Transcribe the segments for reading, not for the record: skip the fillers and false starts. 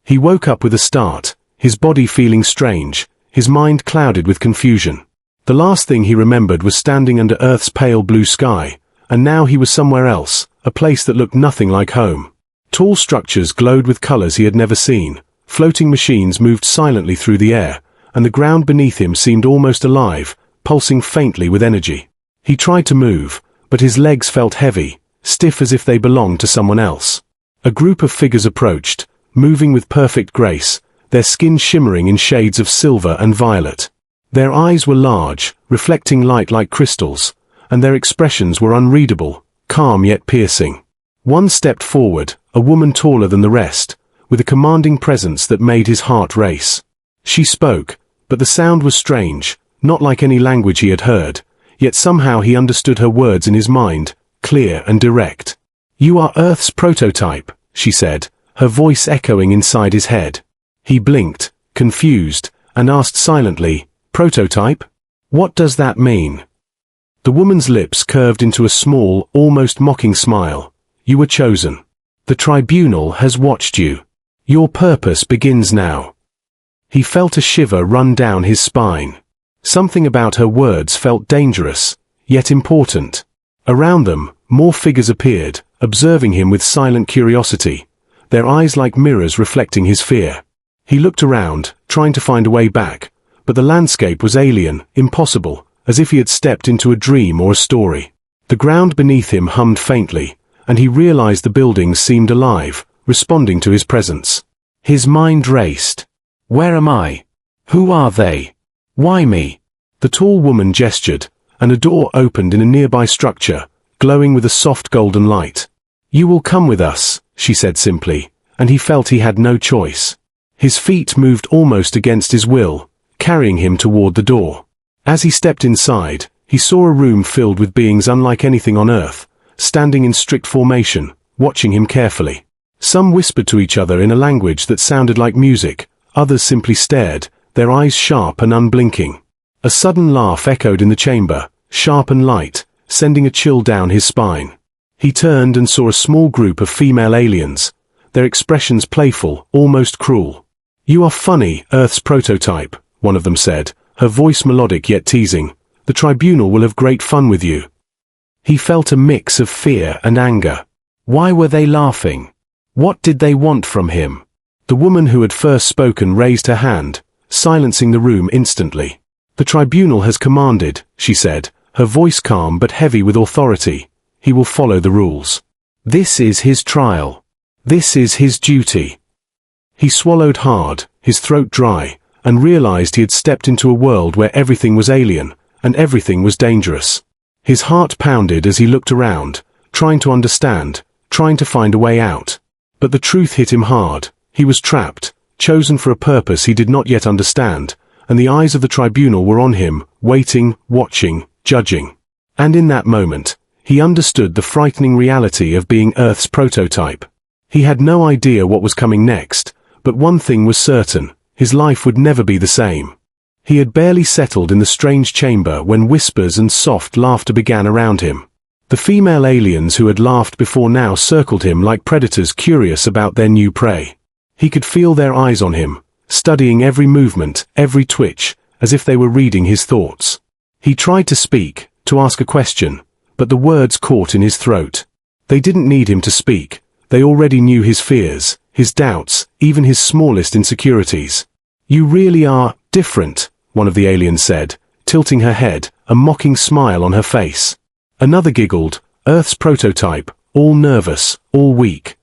He woke up with a start, his body feeling strange, his mind clouded with confusion. The last thing he remembered was standing under Earth's pale blue sky, and now he was somewhere else, a place that looked nothing like home. Tall structures glowed with colors he had never seen, floating machines moved silently through the air, and the ground beneath him seemed almost alive, pulsing faintly with energy. He tried to move, but his legs felt heavy, stiff as if they belonged to someone else. A group of figures approached, moving with perfect grace, their skin shimmering in shades of silver and violet. Their eyes were large, reflecting light like crystals, and their expressions were unreadable, calm yet piercing. One stepped forward, a woman taller than the rest, with a commanding presence that made his heart race. She spoke, but the sound was strange, not like any language he had heard, yet somehow he understood her words in his mind, clear and direct. "You are Earth's prototype," she said, her voice echoing inside his head. He blinked, confused, and asked silently, "Prototype? What does that mean?" The woman's lips curved into a small, almost mocking smile. "You were chosen. The Tribunal has watched you. Your purpose begins now." He felt a shiver run down his spine. Something about her words felt dangerous, yet important. Around them, more figures appeared, observing him with silent curiosity, their eyes like mirrors reflecting his fear. He looked around, trying to find a way back, but the landscape was alien, impossible, as if he had stepped into a dream or a story. The ground beneath him hummed faintly, and he realized the buildings seemed alive, responding to his presence. His mind raced. Where am I? Who are they? Why me? The tall woman gestured, and a door opened in a nearby structure, glowing with a soft golden light. "You will come with us," she said simply, and he felt he had no choice. His feet moved almost against his will, carrying him toward the door. As he stepped inside, he saw a room filled with beings unlike anything on Earth, standing in strict formation, watching him carefully. Some whispered to each other in a language that sounded like music, others simply stared, their eyes sharp and unblinking. A sudden laugh echoed in the chamber, sharp and light, sending a chill down his spine. He turned and saw a small group of female aliens, their expressions playful, almost cruel. "You are funny, Earth's prototype," one of them said, her voice melodic yet teasing. "The Tribunal will have great fun with you." He felt a mix of fear and anger. Why were they laughing? What did they want from him? The woman who had first spoken raised her hand, silencing the room instantly. "The Tribunal has commanded," she said, her voice calm but heavy with authority. "He will follow the rules. This is his trial. This is his duty." He swallowed hard, his throat dry, and realized he had stepped into a world where everything was alien, and everything was dangerous. His heart pounded as he looked around, trying to understand, trying to find a way out. But the truth hit him hard. He was trapped, chosen for a purpose he did not yet understand, and the eyes of the Tribunal were on him, waiting, watching, judging. And in that moment, he understood the frightening reality of being Earth's prototype. He had no idea what was coming next, but one thing was certain, his life would never be the same. He had barely settled in the strange chamber when whispers and soft laughter began around him. The female aliens who had laughed before now circled him like predators curious about their new prey. He could feel their eyes on him, studying every movement, every twitch, as if they were reading his thoughts. He tried to speak, to ask a question, but the words caught in his throat. They didn't need him to speak, they already knew his fears, his doubts, even his smallest insecurities. "You really are different," one of the aliens said, tilting her head, a mocking smile on her face. Another giggled, "Earth's prototype, all nervous, all weak."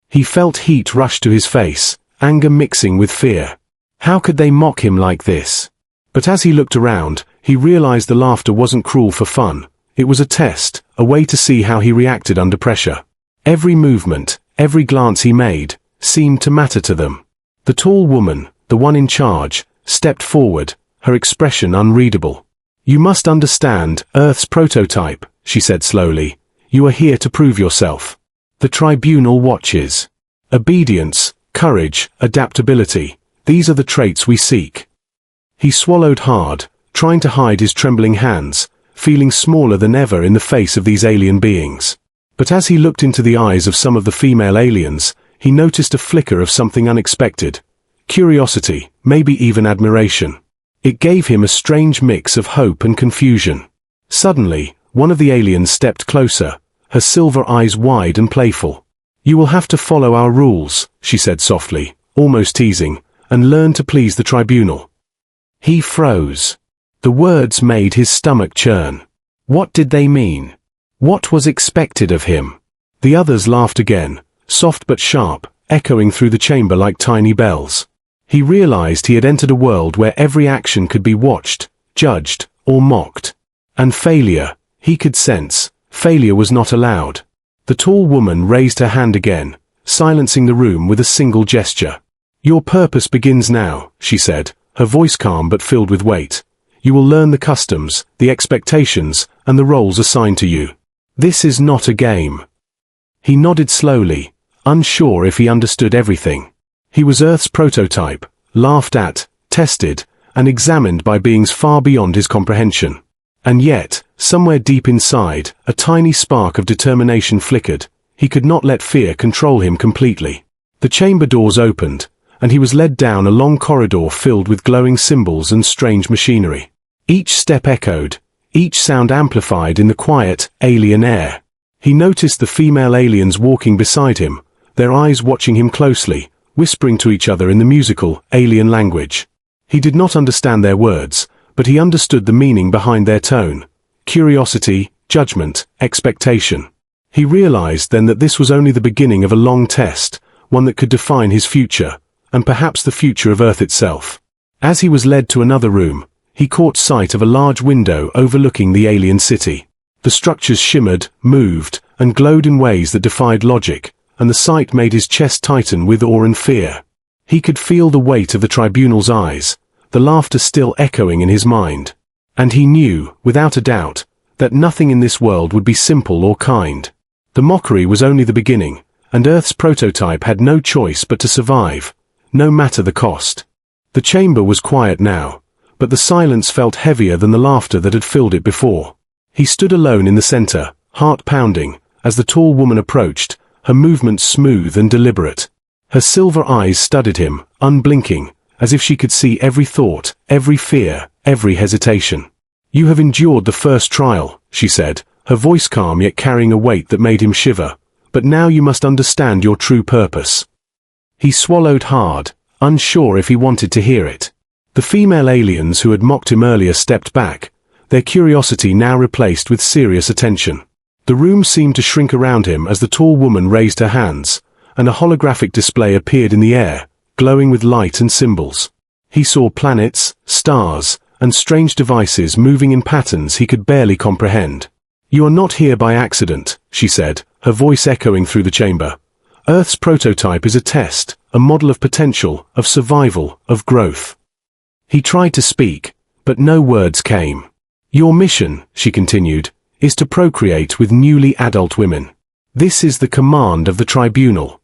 He felt heat rush to his face, anger mixing with fear. How could they mock him like this? But as he looked around, he realized the laughter wasn't cruel for fun. It was a test, a way to see how he reacted under pressure. Every movement, every glance he made, seemed to matter to them. The tall woman, the one in charge, stepped forward, her expression unreadable. "You must understand, Earth's prototype," she said slowly. "You are here to prove yourself. The Tribunal watches. Obedience, courage, adaptability, these are the traits we seek." He swallowed hard, trying to hide his trembling hands, feeling smaller than ever in the face of these alien beings. But as he looked into the eyes of some of the female aliens, he noticed a flicker of something unexpected. Curiosity, maybe even admiration. It gave him a strange mix of hope and confusion. Suddenly, one of the aliens stepped closer, her silver eyes wide and playful. "You will have to follow our rules," she said softly, almost teasing, "and learn to please the Tribunal." He froze. The words made his stomach churn. What did they mean? What was expected of him? The others laughed again, soft but sharp, echoing through the chamber like tiny bells. He realized he had entered a world where every action could be watched, judged, or mocked. And failure, he could sense, failure was not allowed. The tall woman raised her hand again, silencing the room with a single gesture. "Your purpose begins now," she said, her voice calm but filled with weight. "You will learn the customs, the expectations, and the roles assigned to you. This is not a game." He nodded slowly, unsure if he understood everything. He was Earth's prototype, laughed at, tested, and examined by beings far beyond his comprehension. And yet, somewhere deep inside, a tiny spark of determination flickered. He could not let fear control him completely. The chamber doors opened, and he was led down a long corridor filled with glowing symbols and strange machinery. Each step echoed, each sound amplified in the quiet, alien air. He noticed the female aliens walking beside him, their eyes watching him closely, whispering to each other in the musical, alien language. He did not understand their words, but he understood the meaning behind their tone. Curiosity, judgment, expectation. He realized then that this was only the beginning of a long test, one that could define his future, and perhaps the future of Earth itself. As he was led to another room, he caught sight of a large window overlooking the alien city. The structures shimmered, moved, and glowed in ways that defied logic, and the sight made his chest tighten with awe and fear. He could feel the weight of the Tribunal's eyes, the laughter still echoing in his mind. And he knew, without a doubt, that nothing in this world would be simple or kind. The mockery was only the beginning, and Earth's prototype had no choice but to survive, no matter the cost. The chamber was quiet now, but the silence felt heavier than the laughter that had filled it before. He stood alone in the center, heart pounding, as the tall woman approached, her movements smooth and deliberate. Her silver eyes studied him, unblinking, as if she could see every thought, every fear, every hesitation. "You have endured the first trial," she said, her voice calm yet carrying a weight that made him shiver. "But now you must understand your true purpose." He swallowed hard, unsure if he wanted to hear it. The female aliens who had mocked him earlier stepped back, their curiosity now replaced with serious attention. The room seemed to shrink around him as the tall woman raised her hands, and a holographic display appeared in the air, glowing with light and symbols. He saw planets, stars, and strange devices moving in patterns he could barely comprehend. "You are not here by accident," she said, her voice echoing through the chamber. "Earth's prototype is a test, a model of potential, of survival, of growth." He tried to speak, but no words came. "Your mission," she continued, "is to procreate with newly adult women. This is the command of the Tribunal."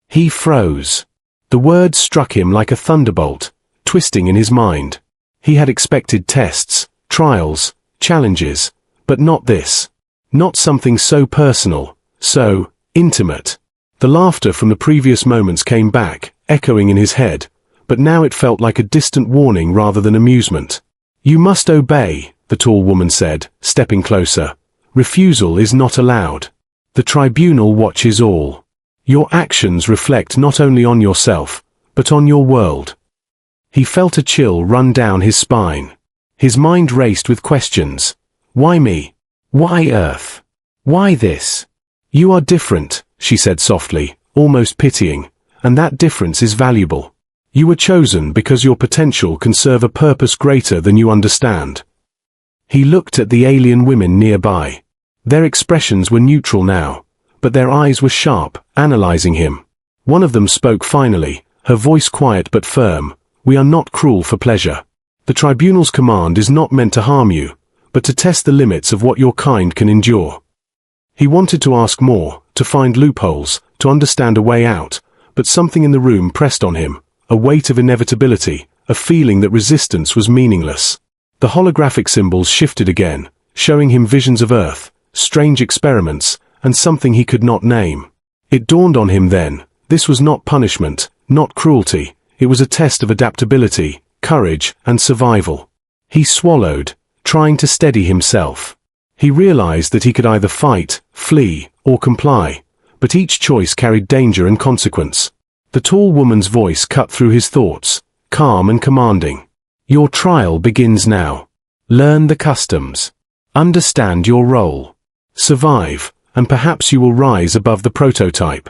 He froze. The words struck him like a thunderbolt, twisting in his mind. He had expected tests, trials, challenges, but not this. Not something so personal, so intimate. The laughter from the previous moments came back, echoing in his head, but now it felt like a distant warning rather than amusement. "You must obey," the tall woman said, stepping closer. "Refusal is not allowed. The Tribunal watches all. Your actions reflect not only on yourself, but on your world." He felt a chill run down his spine. His mind raced with questions. Why me? Why Earth? Why this? "You are different," she said softly, almost pitying, "and that difference is valuable. You were chosen because your potential can serve a purpose greater than you understand." He looked at the alien women nearby. Their expressions were neutral now, but their eyes were sharp, analyzing him. One of them spoke finally, her voice quiet but firm. "We are not cruel for pleasure. The Tribunal's command is not meant to harm you, but to test the limits of what your kind can endure." He wanted to ask more, to find loopholes, to understand a way out, but something in the room pressed on him, a weight of inevitability, a feeling that resistance was meaningless. The holographic symbols shifted again, showing him visions of Earth, strange experiments, and something he could not name. It dawned on him then, This was not punishment, not cruelty. It was a test of adaptability, courage, and survival. He swallowed, trying to steady himself. He realized that he could either fight, flee, or comply, but each choice carried danger and consequence. The tall woman's voice cut through his thoughts, calm and commanding. Your trial begins now. Learn the customs. Understand your role. Survive, and perhaps you will rise above the prototype.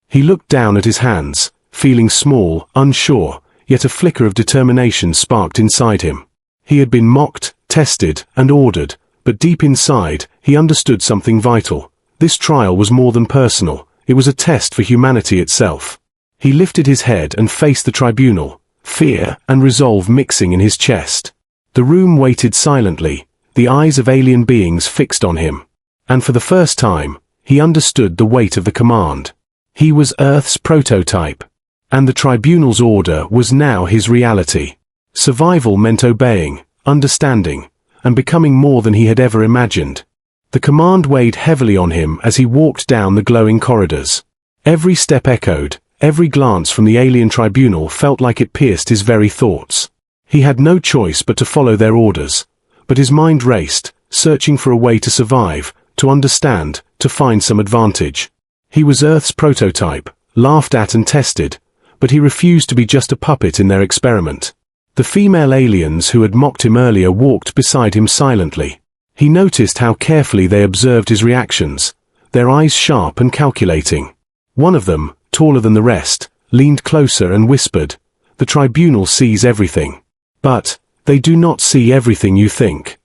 He looked down at his hands, feeling small, unsure, yet a flicker of determination sparked inside him. He had been mocked, tested, and ordered, but deep inside, he understood something vital. This trial was more than personal, it was a test for humanity itself. He lifted his head and faced the tribunal, fear and resolve mixing in his chest. The room waited silently, the eyes of alien beings fixed on him. And for the first time, he understood the weight of the command. He was Earth's prototype, and the tribunal's order was now his reality. Survival meant obeying, understanding, and becoming more than he had ever imagined. The command weighed heavily on him as he walked down the glowing corridors. Every step echoed, every glance from the alien tribunal felt like it pierced his very thoughts. He had no choice but to follow their orders, but his mind raced, searching for a way to survive, to understand, to find some advantage. He was Earth's prototype, laughed at and tested, but he refused to be just a puppet in their experiment. The female aliens who had mocked him earlier walked beside him silently. He noticed how carefully they observed his reactions, their eyes sharp and calculating. One of them, taller than the rest, leaned closer and whispered, "The tribunal sees everything. But they do not see everything you think."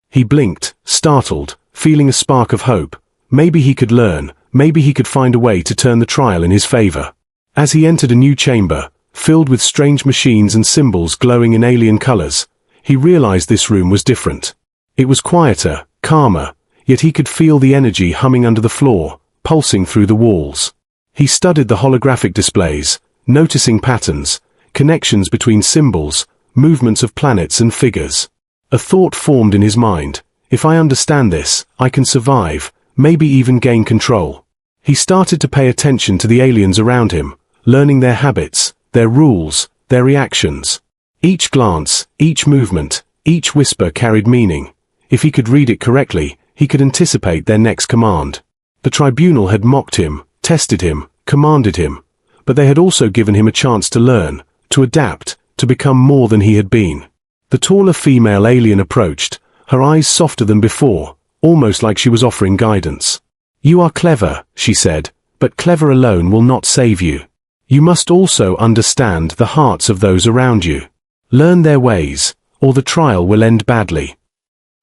He blinked, startled, feeling a spark of hope. Maybe he could learn, maybe he could find a way to turn the trial in his favor. As he entered a new chamber, filled with strange machines and symbols glowing in alien colors, he realized this room was different. It was quieter, calmer, yet he could feel the energy humming under the floor, pulsing through the walls. He studied the holographic displays, noticing patterns, connections between symbols, movements of planets and figures. A thought formed in his mind: if I understand this, I can survive, maybe even gain control. He started to pay attention to the aliens around him, learning their habits, their rules, their reactions. Each glance, each movement, each whisper carried meaning. If he could read it correctly, he could anticipate their next command. The tribunal had mocked him, tested him, commanded him, but they had also given him a chance to learn, to adapt, to become more than he had been. The taller female alien approached, her eyes softer than before, almost like she was offering guidance. "You are clever," she said, "but clever alone will not save you. You must also understand the hearts of those around you. Learn their ways, or the trial will end badly."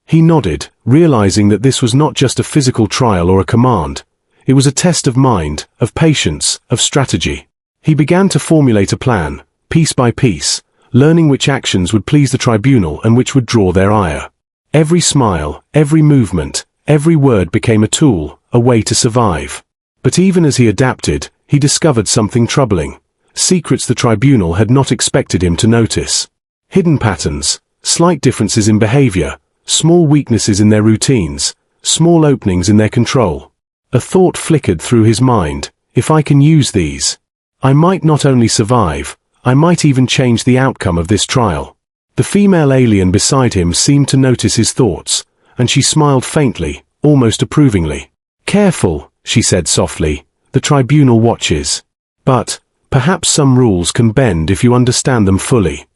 He nodded, realizing that this was not just a physical trial or a command. It was a test of mind, of patience, of strategy. He began to formulate a plan, piece by piece, learning which actions would please the tribunal and which would draw their ire. Every smile, every movement, every word became a tool, a way to survive. But even as he adapted, he discovered something troubling. Secrets the tribunal had not expected him to notice. Hidden patterns, slight differences in behavior, small weaknesses in their routines, small openings in their control. A thought flickered through his mind: if I can use these, I might not only survive, I might even change the outcome of this trial. The female alien beside him seemed to notice his thoughts, and she smiled faintly, almost approvingly. "Careful," she said softly, "the tribunal watches. But perhaps some rules can bend if you understand them fully."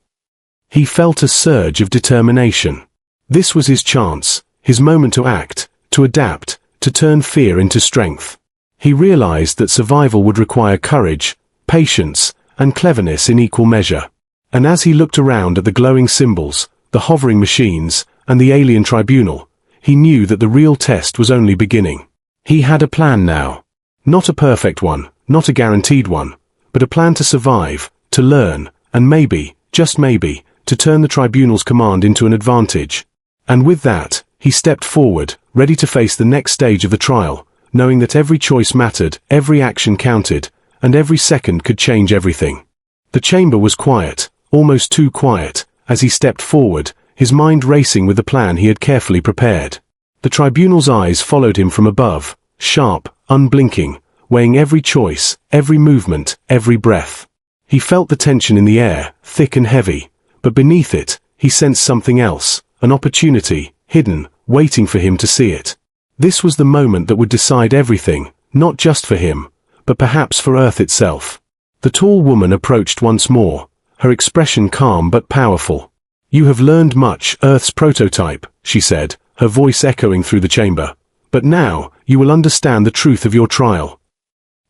He felt a surge of determination. This was his chance, his moment to act, to adapt, to turn fear into strength. He realized that survival would require courage, patience, and cleverness in equal measure. And as he looked around at the glowing symbols, the hovering machines, and the alien tribunal, he knew that the real test was only beginning. He had a plan now. Not a perfect one, not a guaranteed one, but a plan to survive, to learn, and maybe, just maybe, to turn the tribunal's command into an advantage. And with that, he stepped forward, ready to face the next stage of the trial, knowing that every choice mattered, every action counted, and every second could change everything. The chamber was quiet, almost too quiet, as he stepped forward, his mind racing with the plan he had carefully prepared. The tribunal's eyes followed him from above, sharp, unblinking, weighing every choice, every movement, every breath. He felt the tension in the air, thick and heavy, but beneath it, he sensed something else, an opportunity, hidden, waiting for him to see it. This was the moment that would decide everything, not just for him, but perhaps for Earth itself. The tall woman approached once more, her expression calm but powerful. "You have learned much, Earth's prototype," she said, her voice echoing through the chamber. "But now, you will understand the truth of your trial."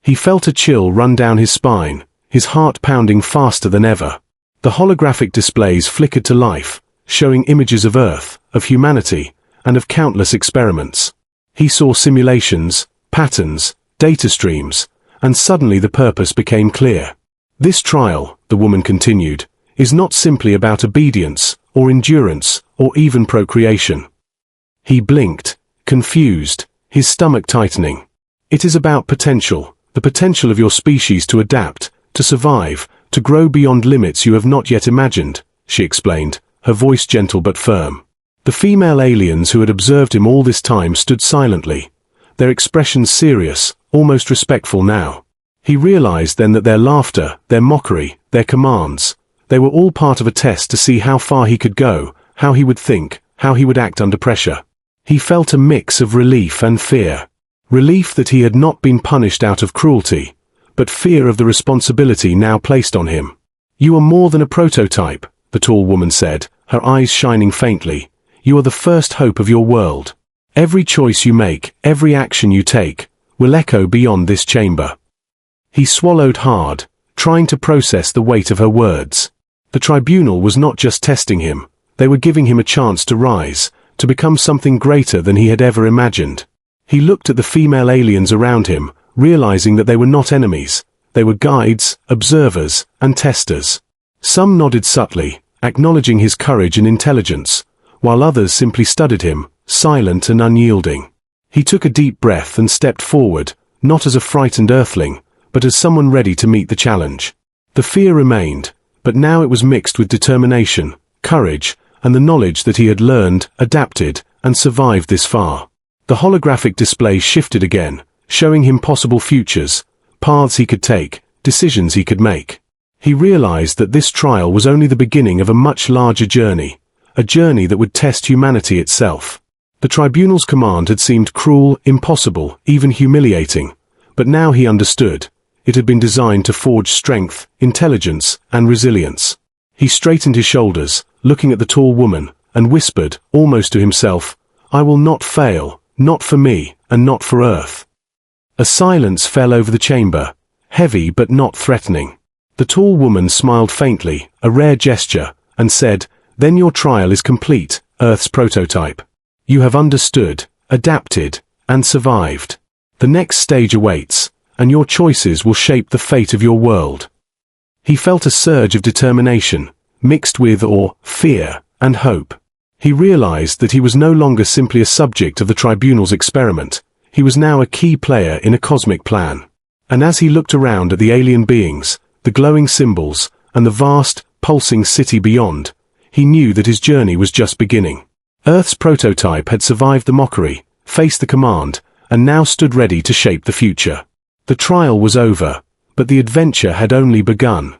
He felt a chill run down his spine, his heart pounding faster than ever. The holographic displays flickered to life, showing images of Earth, of humanity, and of countless experiments. He saw simulations, patterns, data streams, and suddenly the purpose became clear. "This trial," the woman continued, "is not simply about obedience, or endurance, or even procreation." He blinked, confused, his stomach tightening. "It is about potential, the potential of your species to adapt, to survive, to grow beyond limits you have not yet imagined," she explained, her voice gentle but firm. The female aliens who had observed him all this time stood silently, their expressions serious, almost respectful now. He realized then that their laughter, their mockery, their commands, they were all part of a test to see how far he could go, how he would think, how he would act under pressure. He felt a mix of relief and fear. Relief that he had not been punished out of cruelty, but fear of the responsibility now placed on him. "You are more than a prototype," the tall woman said, her eyes shining faintly. "You are the first hope of your world. Every choice you make, every action you take, will echo beyond this chamber." He swallowed hard, trying to process the weight of her words. The tribunal was not just testing him, they were giving him a chance to rise, to become something greater than he had ever imagined. He looked at the female aliens around him, realizing that they were not enemies, they were guides, observers, and testers. Some nodded subtly, acknowledging his courage and intelligence, while others simply studied him, silent and unyielding. He took a deep breath and stepped forward, not as a frightened earthling, but as someone ready to meet the challenge. The fear remained, but now it was mixed with determination, courage, and the knowledge that he had learned, adapted, and survived this far. The holographic display shifted again, showing him possible futures, paths he could take, decisions he could make. He realized that this trial was only the beginning of a much larger journey, a journey that would test humanity itself. The tribunal's command had seemed cruel, impossible, even humiliating, but now he understood. It had been designed to forge strength, intelligence, and resilience. He straightened his shoulders, looking at the tall woman, and whispered, almost to himself, "I will not fail, not for me, and not for Earth." A silence fell over the chamber, heavy but not threatening. The tall woman smiled faintly, a rare gesture, and said, "Then your trial is complete, Earth's prototype. You have understood, adapted, and survived. The next stage awaits, and your choices will shape the fate of your world." He felt a surge of determination, mixed with awe, fear, and hope. He realized that he was no longer simply a subject of the tribunal's experiment, he was now a key player in a cosmic plan. And as he looked around at the alien beings, the glowing symbols, and the vast, pulsing city beyond, he knew that his journey was just beginning. Earth's prototype had survived the mockery, faced the command, and now stood ready to shape the future. The trial was over, but the adventure had only begun.